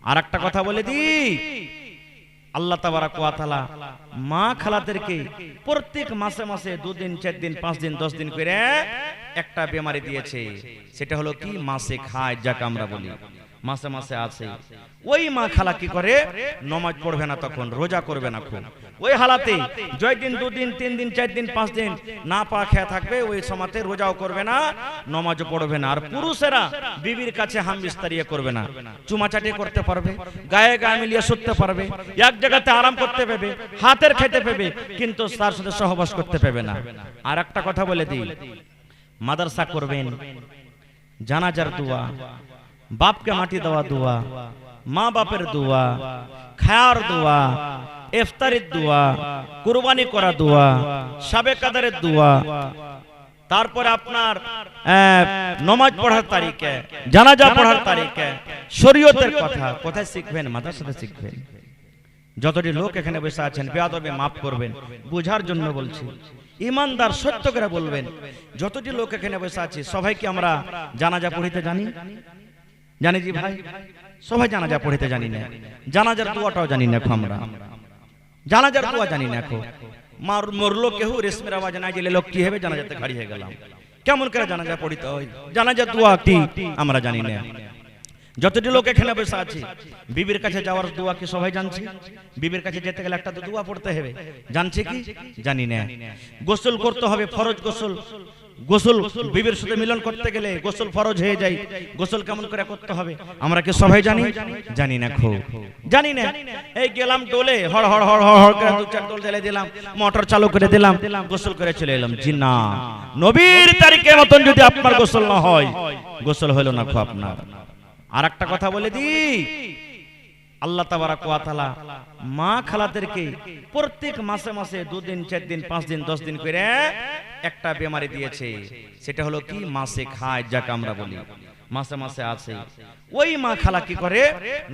আর একটা কথা বলে দিই, আল্লাহ তাবারাক ওয়া তাআলা মা খালাদেরকে প্রত্যেক মাসে মাসে 2 দিন 4 দিন 5 দিন 10 দিন করে একটা বেমারি দিয়েছে। সেটা হলো কি মাসিক হাজ, যাকে আমরা বলি মাসে মাসে আছে। ওই মা খালা কি করে, নামাজ পড়বে না, তখন রোজা করবে না। খুব ওই হালাতে জয় দিন 2 দিন 3 দিন 4 দিন 5 দিন না পা খেয়ে থাকবে। ওই সময়তে রোজাও করবে না, নামাজও পড়বে না। আর পুরুষেরা বিবির কাছে হাম বিস্তারিয়ে করবে না, চুমাচাটি করতে পারবে, গায়ে গায়ে মিলিয়ে শুতে পারবে, এক জায়গাতে আরাম করতে পারবে, হাতের খেতে পারবে, কিন্তু তার সাথে সহবাস করতে পারবে না। আর একটা কথা বলে দিই, মাদ্রাসা করবেন, জানাজার দোয়া, বাপকে মাটি দেওয়া দোয়া, মা বাপের দোয়া, খায়ার দোয়া, ইফতারের দোয়া, কুরবানি করা দোয়া, শাবে কাদরের দোয়া, তারপরে আপনার নামাজ পড়ার তারিখে, জানাজা পড়ার তারিখে, শরীয়তের কথা কোথায় শিখবেন? মাদ্রাসাতে শিখবেন। যতটি লোক এখানে বসে আছেন, বেয়াদবে মাফ করবেন, বুঝার জন্য বলছি, ইমানদার সত্য করে বলবেন। যতটি লোক এখানে বসে আছে সবাইকে আমরা জানাজা পড়িতে জানি? জানি জি ভাই, সবাই জানাজা পড়িতে জানি না, জানাজার দোয়াটাও জানি না। আমরা জানাজার দোয়া জানি না। মরলো কেউ রেশমের আওয়াজ নাই দিলে লোক কি হবে, জানাজাতে খাড়ি হয়ে গেলাম। কেমন করে জানাজা পড়িতে হয়, জানাজার দোয়া কি আমরা জানি না। যতটি লোক এখানে বসে আছে, বিবির কাছে যাওয়ার দোয়া কি সবাই জানছে? বিবির কাছে যেতে গেলে একটা তো দোয়া পড়তে হবে, জানছে কি? জানি না। গোসল করতে হবে, ফরজ গোসল। গোসল বিবির সাথে মিলন করতে গেলে গোসল ফরজ হয়ে যায়। গোসল কেমন করে করতে হবে আমরা কি সবাই জানি? জানি না, খুব জানি না। এই গেলাম ডোলে, হড় হড় হড় হড় করে 2-4 ডোল জ্বালিয়ে দিলাম, মোটর চালু করে দিলাম, গোসল করে চলে এলাম। জি না, নবীর তারিখের মতন যদি আপনার গোসল না হয়, গোসল হলো না খুব আপনার। আর একটা কথা বলে দিই, আল্লাহ তাবারাক ওয়া তাআলা মা খালাদেরকে প্রত্যেক মাসে মাসে 2 দিন 4 দিন 5 দিন 10 দিন করে একটা বেমারি দিয়েছে। সেটা হলো কি মাসিক হাজ, যাকে আমরা বলি মাসে মাসে আছে। ওই মা খালা কি করে,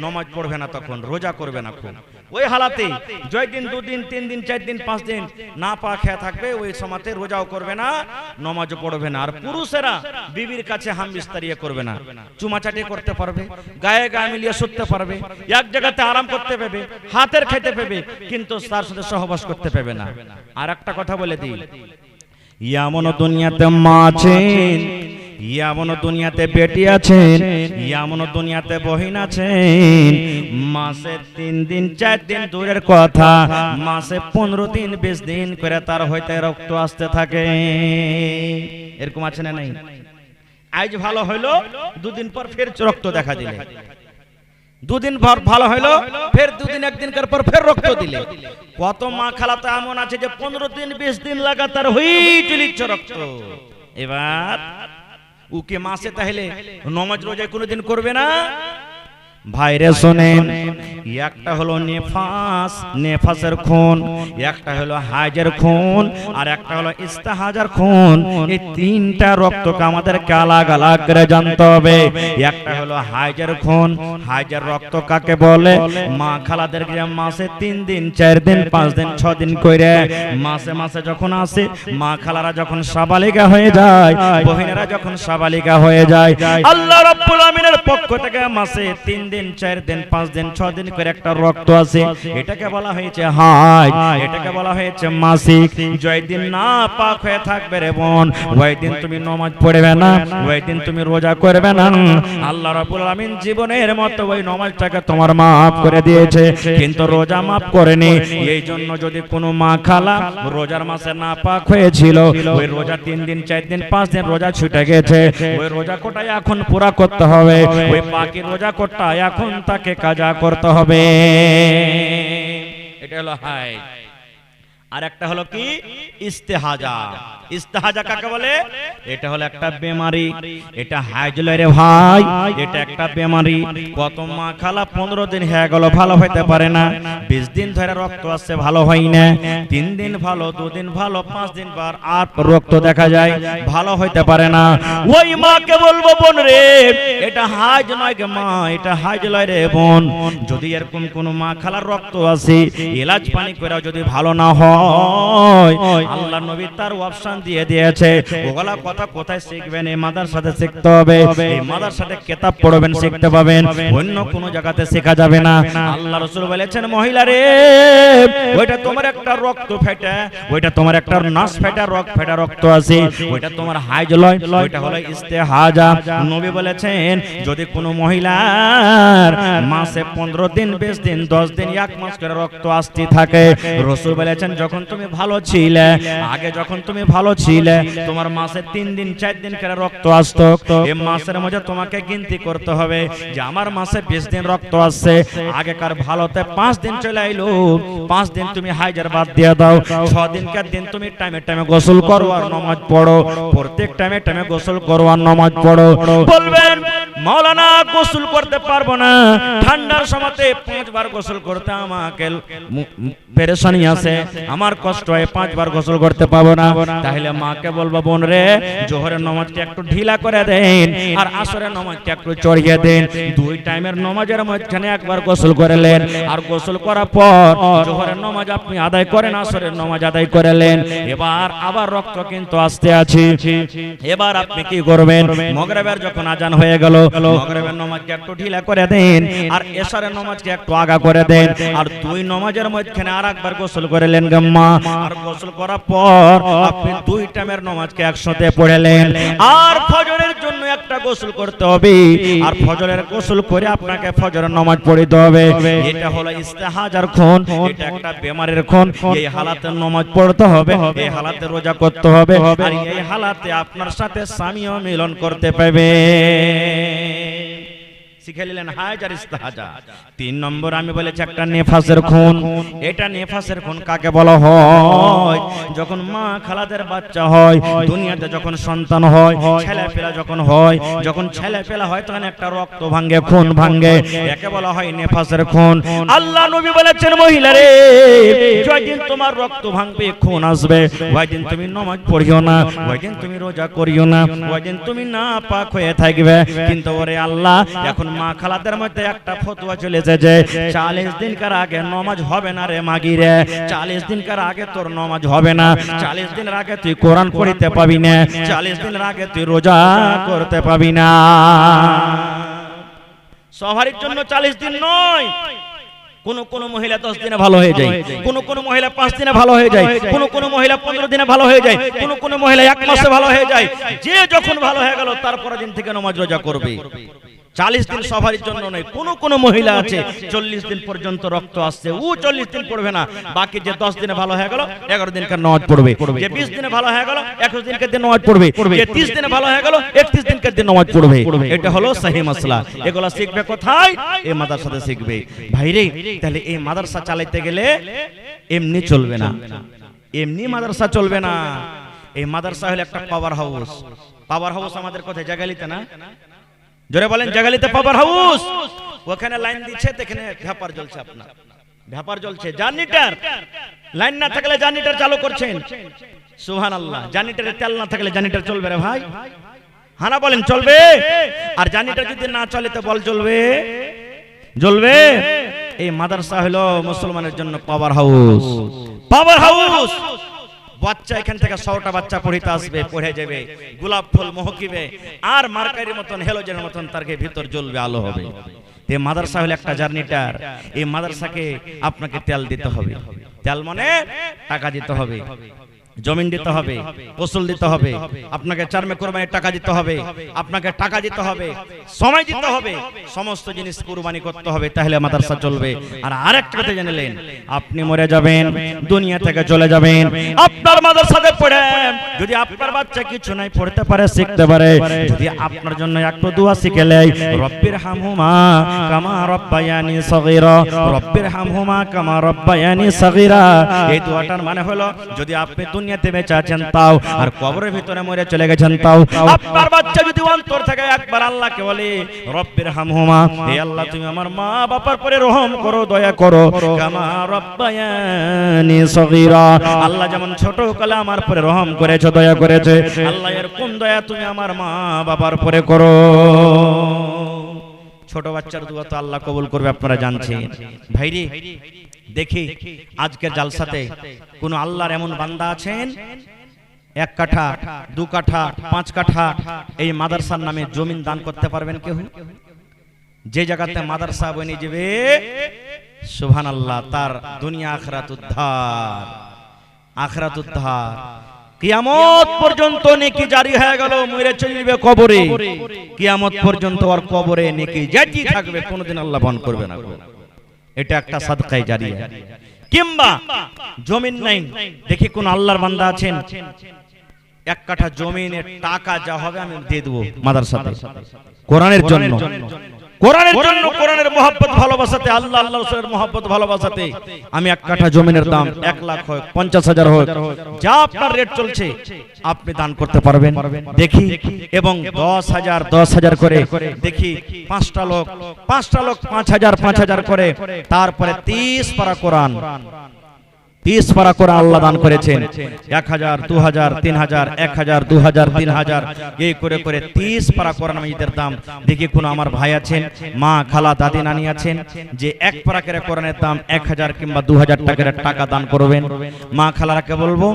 নামাজ পড়বে না, তখন রোজা করবে না। খুব ওই হালাতে জয় দিন 2 দিন 3 দিন 4 দিন 5 দিন না পা খেয়ে থাকবে। ওই সময়তে রোজাও করবে না, নামাজও পড়বে না। আর পুরুষেরা বিবির কাছে হাম বিস্তারিয়ে করবে না, চুমাচাটি করতে পারবে, গায়ে গায়ে মিলিয়ে শুতে পারবে, এক জায়গাতে আরাম করতে পারবে, হাতের খেতে পারবে, কিন্তু তার সাথে সহবাস করতে পারবে না। আর একটা কথা বলে দিই, এমন দুনিয়াতে মা আছেন, এমন দুনিয়াতে বেটি আছেন, এমন দুনিয়াতে বহিন আছেন, মাসে 3 দিন 4 দিন দূরের কথা, মাসে 15 দিন 20 দিন করে তার হইতে রক্ত আসতে থাকে। এরকম আছে না নাই? আজ ভালো হইলো, 2 দিন পর ফের রক্ত দেখা দিলে, 2 দিন পর ভালো হইলো, ফের 2 দিন 1 দিন পর ফের রক্ত দিলে। কত মা খালাতে এমন আছে যে 15 দিন 20 দিন লাগাতার হই চলিচ্ছে রক্ত। এবার উকে মাসে তাহলে নামাজ রোজা কোনোদিন করবে না? ভাইরে শোনেন, একটা হলো নেফাস, নেফাসের খুন, একটা হলো হাজের খুন, আর একটা হলো ইস্তেহাজার খুন। এই 3টা রক্তকে আমাদেরকে আলাদা আলাদা করে জানতে হবে। একটা হলো হাজের খুন, হাজের রক্ত কাকে বলে? মা খালাদেরকে মাসে 3 দিন 4 দিন 5 দিন 6 দিন করে মাসে মাসে যখন আসে, মা খালারা যখন সাবালিকা হয়ে যায়, বহিনেরা যখন সাবালিকা হয়ে যায়, আল্লাহ রাব্বুল আমিনের পক্ষ থেকে মাসে 3 দিন 4 দিন 5 দিন 6 দিন করে একটা রক্ত আছে। এটাকে বলা হয়েছে হাজ, এটাকে বলা হয়েছে মাসিক। যেই দিন না পাক হয়ে থাকবে রে বোন, ওই দিন তুমি নামাজ পড়বে না, ওই দিন তুমি রোজা করবে না। আল্লাহ রাব্বুল আমিন জীবনের মতো ওই নামাজটাকে তোমার maaf করে দিয়েছে, কিন্তু রোজা maaf করেনি। এই জন্য যদি কোনো মা খালা রোজার মাসে না পাক হয়েছিল, ওই রোজা 3 দিন 4 দিন 5 দিন রোজা ছুটে গেছে, ওই রোজা কোটা এখন পুরা করতে হবে। ওই বাকি রোজা কোটা এখন তাকে কাজা করতে হবে। এটা হলো হাই। আর একটা হলো কি ইস্তেহাজা। ইস্তেহাজা কাকে বলে? এটা হলো একটা বেমারি, এটা হাইজ লয় রে ভাই, এটা একটা বেমারি। কত মা খালা 15 দিন হয়ে গেল ভালো হইতে পারে না, 20 দিন ধরে রক্ত আসছে ভালো হয় না, 3 দিন ভালো, 2 দিন ভালো, 5 দিন পর আর রক্ত দেখা যায়, ভালো হইতে পারে না। ওই মাকে বলবো বোন রে, এটা হাইজ নয় গে মা, এটা হাইজ লয় রে বোন। যদি এরকম কোন মা খালার রক্ত আসে, এলাচ পানি করে যদি ভালো না হয়, আল্লাহ নবী তার অপশন দিয়ে দিয়েছে। ওগুলা কথা কোথায় শিখবেন? এই মাদ্রাসাতে শিখতে হবে। এই মাদ্রাসাতে কিতাব পড়বেন, শিখতে পাবেন, অন্য কোনো জায়গাতে শেখা যাবে না। আল্লাহ রাসূল বলেছেন, মহিলা রে, ওইটা তোমার একটা রক্ত ফেটে, ওইটা তোমার একটা নাস ফেটা রক্ত আছে, ওইটা তোমার হাইজ লয়, ওইটা হলো ইস্তেহাজা। নবী বলেছেন, যদি কোনো মহিলার মাসে 15 দিন, 20 দিন, 10 দিন, 1 মাস করে রক্ত আসতে থাকে, রাসূল বলেছেন যখন তুমি ভালো ছিলে, আগে যখন তুমি ভালো ছিলে, তোমার মাসে 3 দিন 4 দিন করে রক্ত আসতো, এই মাসের মধ্যে তোমাকে গিনতি করতে হবে যে আমার মাসে 20 দিন রক্ত আসছে, আগেকার ভালোতে 5 দিন চলে আইলো, 5 দিন তুমি হাইজার বাদ দিয়ে দাও, 6 দিনকার দিন তুমি টাইমে টাইমে গোসল করো আর নামাজ পড়ো, প্রত্যেক টাইমে টাইমে গোসল করো আর নামাজ পড়ো। বলবেন মাওলানা গোসল করতে পারবো না, ঠান্ডার সময়তে 5 বার গোসল করতে আমাকে পেরেশানি আছে, আমার কষ্ট হয়, 5 বার গোসল করতে পাবো না। তাহলে মাকে বলবো, বোন রে, জোহরের নামাজটা একটু ঢিলা করে দেন আর আসরের নামাজটা একটু চড়িয়ে দেন, 2 টাইমের নামাজের মাঝখানে একবার গোসল করলেন, আর গোসল করার পর জোহরের নামাজ আপনি আদায় করেন, আসরের নামাজ আদায় করলেন। এবার আবার রক্ত কিন্তু আসতে আছে, এবার আপনি কি করবেন? মাগরিবের যখন আজান হয়ে গেল, মাগরিবের নামাজকে একটু ঢিলা করে দেন আর এশারের নামাজকে একটু আগা করে দেন, আর 2 নামাজের মাঝখানে আরেকবার গোসল করলেন গাম্মা, আর গোসল করার পর আপনি 2 টাইমের নামাজকে একসাথে পড়লেন। আর ফজরের জন্য একটা গোসল করতে হবে, আর ফজরের গোসল করে আপনাকে ফজরের নামাজ পড়তে হবে। এটা হলো ইস্তেহাজার খুন, এটা একটা বেমারের খুন। এই হালাতে নামাজ পড়তে হবে, এই হালাতে রোজা করতে হবে, আর এই হালাতে আপনার সাথে স্বামীও মিলন করতে পারবে। শিখে নিলেন হাজার ইস্তেহাজা। 3 নম্বর আমি বলেছি একটা নেফাসের খুন। এটা নেফাসের খুন কাকে বলা হয়? যখন মা খালাদের বাচ্চা হয়, দুনিয়াতে যখন সন্তান হয়, ছেলেপেলা যখন হয়, যখন ছেলেপেলা হয় তখন একটা রক্ত ভাঙে, খুন ভাঙে, একে বলা হয় নেফাসের খুন। আল্লাহ নবী বলেছেন, মহিলা রে, যেদিন তোমার রক্ত ভাঙবে, খুন আসবে, ওই দিন তুমি নামাজ পড়িও না, ওই দিন তুমি রোজা করিও না, ওই দিন তুমি নাপাক হয়ে থাকবে। কিন্তু ওরে আল্লাহ, এখন মা খালাদের মধ্যে একটা ফতোয়া চলেছে যে 40 দিনকার আগে নামাজ হবে না রে মাগি রে, 40 দিনকার আগে তোর নামাজ হবে না, 40 দিনের আগে তুই কোরআন পড়তে পাবি না, 40 দিনের আগে তুই রোজা করতে পাবি না। সবার জন্য 40 দিন নয়, কোন মহিলা 10 দিনে ভালো হয়ে যায়, কোন মহিলা 5 দিনে ভালো হয়ে যায়, কোন মহিলা 15 দিনে ভালো হয়ে যায়, কোন মহিলা 1 মাসে ভালো হয়ে যায়। যে যখন ভালো হয়ে গেল তারপরের দিন থেকে নামাজ রোজা করবে। 40 দিন সবার জন্য নয়। কোন মহিলা আছে 40 দিন পর্যন্ত রক্ত আসছে, ও 40 দিন পড়বে না, বাকি যে 10 দিনে ভালো হয়ে গেল 11 দিনকার নামাজ পড়বে, যে 20 দিনে ভালো হয়ে গেল 21 দিনকার দিন নামাজ পড়বে, যে 30 দিনে ভালো হয়ে গেল 31 দিনকার দিন নামাজ পড়বে। এটা হলো সহিহ মাসলা। এগুলা শিখবে কোথায়? এই মাদ্রাসাতে শিখবে। ভাইরে, তাহলে এই মাদ্রাসা চালাতে গেলে এমনি চলবে না, এমনি মাদ্রাসা চলবে না। এই মাদ্রাসা হলো একটা পাওয়ার হাউস। পাওয়ার হাউস আমাদের কোথায়? জাগালিতে না? জোরে বলেন, জাগালিতে পাওয়ার হাউস। ওখানে লাইন দিচ্ছে, এখানে ভ্যাপার জ্বলছে, আপনার ভ্যাপার জ্বলছে। জার্নিটার লাইন না থাকলে জার্নিটার চালু করছেন, সুবহানাল্লাহ। জার্নিটারে তেল না থাকলে জার্নিটার চলবে রে ভাই? হানা বলেন, চলবে? আর জার্নিটার যদি না চলে তো বল চলবে? জ্বলবে। এই মাদ্রাসা হলো মুসলমানের জন্য পাওয়ার হাউস। Power house. বাচ্চা এখান থেকে 100টা বাচ্চা পড়িতে আসবে, পড়ে যাবে, গোলাপ ফুল মহকিবে, আর মার্কারির মতন হেলোজেনের মতন তার ভিতর জ্বলবে, আলো হবে। এই মাদ্রাসা হলো একটা জার্নিটার। এই মাদ্রাসাকে আপনাকে তেল দিতে হবে। তেল মানে টাকা দিতে হবে, জমিন দিতে হবে, ফসল দিতে হবে, আপনাকে চারমে কুরবানির টাকা দিতে হবে, আপনাকে টাকা দিতে হবে, সময় দিতে হবে, সমস্ত জিনিস কুরবানি করতে হবে, তাহলে মাদ্রাসা চলবে। আর আরেকটা কথা জানেন, আপনি মরে যাবেন, দুনিয়া থেকে চলে যাবেন, আপনার মাদ্রাসাতে পড়ে যদি আপনার বাচ্চা কিছু নাই পড়তে পারে, শিখতে পারে, যদি আপনার জন্য একটু দোয়া শিখে নেয়, রব্বির হামহুমা কামা রব্বায়ানি সগীরা, রব্বির হামহুমা কামা রব্বায়ানি সগীরা, এই দোয়াটার মানে হলো যদি আপনি দুনিয়াতে বেঁচে আছেন তাও, আর কবরের ভিতরে মরে চলে গেছেন তাও, আপনার বাচ্চা যদি অন্তর থেকে একবার আল্লাহকে বলে রব্বির হামহুমা, হে আল্লাহ তুমি আমার মা বাবার পরে রহম করো, দয়া করো, কামা রব্বায়ানি সগীরা, আল্লাহ যেমন ছোট কালে আমার পরে রহম করেছো, দয়া করেছে, আল্লাহ এর কোন দয়া তুমি আমার মা বাবার পরে করো। ছোট বাচ্চার দোয়া তো আল্লাহ কবুল করবে, আপনারা জানছেন। ভাইরে দেখি আজকের জালসাতে কোন আল্লাহর এমন বান্দা আছেন 1 কাঠা 2 কাঠা 5 কাঠা এই মাদ্রাসার নামে জমিন দান করতে পারবেন কেউ? যে জায়গাতে মাদ্রাসা বনে যাবে সুবহানাল্লাহ, তার দুনিয়া আখিরাত উদ্ধার, আখিরাত উদ্ধার। কিয়ামত পর্যন্ত নেকি জারি হয়ে গেল, মরে চলবে কবরে, কিয়ামত পর্যন্ত আর কবরে নেকি জারি থাকবে, কোনদিন আল্লাহ বন্ধ করবে না। এটা একটা সাদকায়ে জারিয়া। কিংবা জমিন নাই, দেখি কোন আল্লাহর বান্দা আছেন 1 কাঠা জমিনের টাকা যা হবে আমি দিয়ে দেব মাদ্রাসাতে, কোরআনের জন্য, কোরআনের জন্য, কোরআনের মহব্বত ভালোবাসাতে, আল্লাহ আল্লাহ রাসূলের মহব্বত ভালোবাসাতে আমি 1 কাঠা জমিনের দাম 1 লাখ হোক 50,000 হোক, যা আপনার রেট চলছে আপনি দান করতে পারবেন। দেখি এবং 10,000 করে দেখি 5টা লোক 5,000 করে, তারপরে 30 পারা কোরআন, 30 পারা কোরআন আল্লাহ দান করেছেন। 1,000 2,000 3,000 1,000 2,000 3,000 এই করে করে 30 পারা কোরআন মাজিদের দাম। দেখি কোন আমার ভাই আছেন, মা খালা দাদি নানি আছেন যে 1 পারা করে কোরআনের দাম 1,000 কিংবা 2,000 টাকা দান করবেন। মা খালারাকে বলবো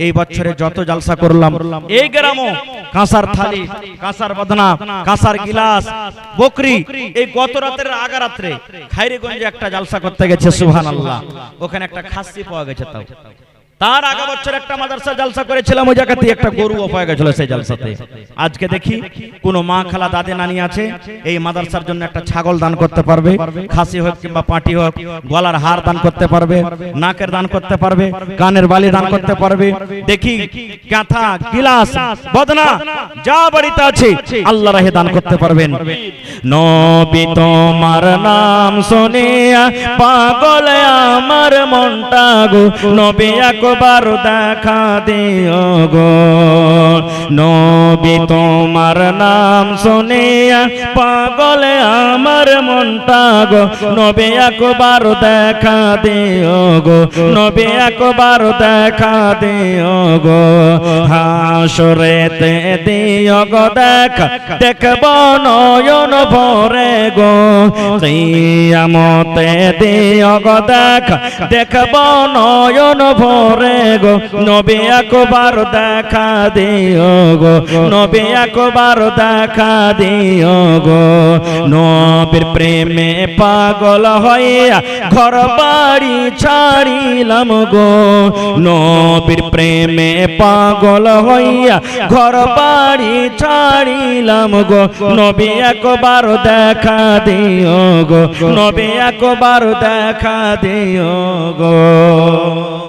এই বছরে যত জালসা করলাম এই গ্রামও কাঁসার থালি, কাঁসার বদনা, কাঁসার গিলাস, বকরি, এই গত রাতের আগা রাত্রে খাইরিগঞ্জে একটা জালসা করতে গেছে সুবহানাল্লাহ, ওখানে একটা খাসি পাওয়া গেছে। তাও তার আগা বছর একটা মাদ্রাসা জালসা করেছিলাম, ওই জায়গাতে একটা গরুও পাওয়া গেছিল সেই জালসাতে। আজকে দেখি কোন মা খালা দাদি নানি আছে এই মাদ্রাসার জন্য একটা ছাগল দান করতে পারবে, খাসি হোক কিংবা পাটি হোক, গলার হার দান করতে পারবে, নাকের দান করতে পারবে, কানের বালি দান করতে পারবে। দেখি কাঁথা গিলাস বদনা যা বাড়িতে আছে আল্লাহ রাহে দান করতে পারবেন। নবী তোমার নাম শুনে পাগল আমার মনটা গো, নবী একবার দেখা দিও গো, নবী তোমার নাম শুনে পাগল আমার মনটা গো, নবী একবার দেখা দিও গো, নবী একবার দেখা দিও গো, হাসরেতে দিও গো দেখা, দেখব নয়ন ভরে গো, কিয়ামতে দিও গো দেখা, দেখব নয়ন ভরে গো, নবী একবার দেখা দিও গো, নবী একবার দেখা দিও গো, নবীর প্রেমে পাগল হইয়া ঘর বাড়ি ছাড়িলাম গো, নবীর প্রেমে পাগল হইয়া ঘর বাড়ি ছাড়িলাম গো, নবী একবার দেখা দিও গো, নবী একবার দেখা দিও গো।